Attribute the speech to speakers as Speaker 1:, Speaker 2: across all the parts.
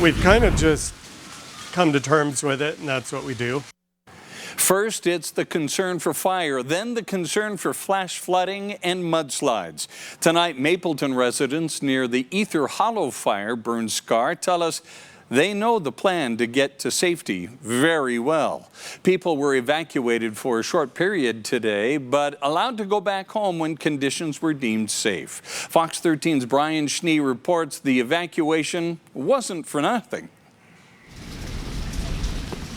Speaker 1: We've kind of just come to terms with it, and that's what we do.
Speaker 2: First, it's the concern for fire, then the concern for flash flooding and mudslides. Tonight, Mapleton residents near the Ether Hollow fire burn scar tell us they know the plan to get to safety very well. People were evacuated for a short period today, but allowed to go back home when conditions were deemed safe. Fox 13's Brian Schnee reports the evacuation wasn't for nothing.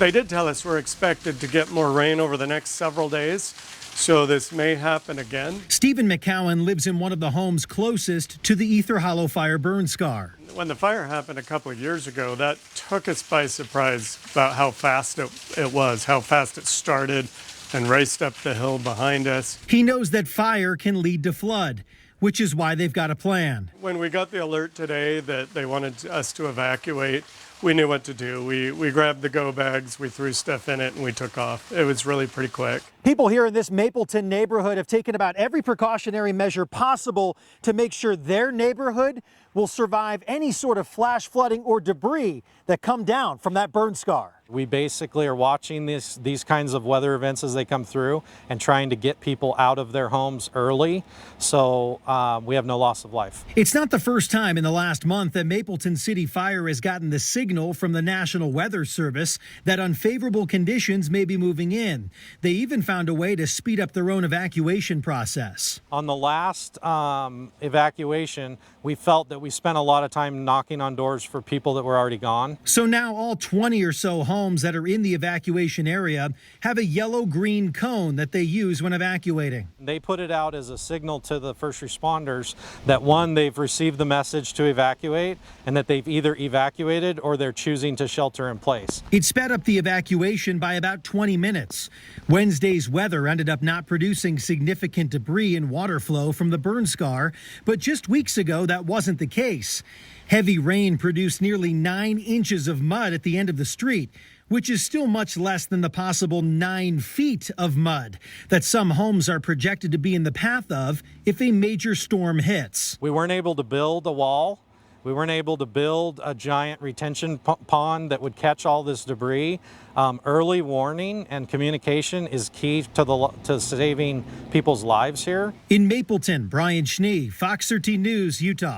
Speaker 1: They did tell us we're expected to get more rain over the next several days, so this may happen again.
Speaker 3: Stephen McCowan lives in one of the homes closest to the Ether Hollow fire burn scar.
Speaker 1: When the fire happened a couple of years ago, that took us by surprise about how fast it was, how fast it started and raced up the hill behind us.
Speaker 3: He knows that fire can lead to flood, which is why they've got a plan.
Speaker 1: When we got the alert today that they wanted us to evacuate, we knew what to do. We grabbed the go bags, we threw stuff in it, and we took off. It was really pretty quick.
Speaker 4: People here in this Mapleton neighborhood have taken about every precautionary measure possible to make sure their neighborhood will survive any sort of flash flooding or debris that come down from that burn scar.
Speaker 5: We basically are watching these kinds of weather events as they come through and trying to get people out of their homes early, so we have no loss of life.
Speaker 3: It's not the first time in the last month that Mapleton City Fire has gotten the signal from the National Weather Service that unfavorable conditions may be moving in. They even found a way to speed up their own evacuation process.
Speaker 5: On the last evacuation, we felt that we spent a lot of time knocking on doors for people that were already gone.
Speaker 3: So now all 20 or so homes that are in the evacuation area have a yellow-green cone that they use when evacuating.
Speaker 5: They put it out as a signal to the first responders that, one, they've received the message to evacuate and that they've either evacuated or they're choosing to shelter in place.
Speaker 3: It sped up the evacuation by about 20 minutes. Wednesday's weather ended up not producing significant debris and water flow from the burn scar, but just weeks ago that wasn't the case. Heavy rain produced nearly 9 inches of mud at the end of the street, which is still much less than the possible 9 feet of mud that some homes are projected to be in the path of if a major storm hits.
Speaker 5: We weren't able to build a wall. We weren't able to build a giant retention pond that would catch all this debris. Early warning and communication is key to saving people's lives here.
Speaker 3: In Mapleton, Brian Schnee, Fox 13 News, Utah.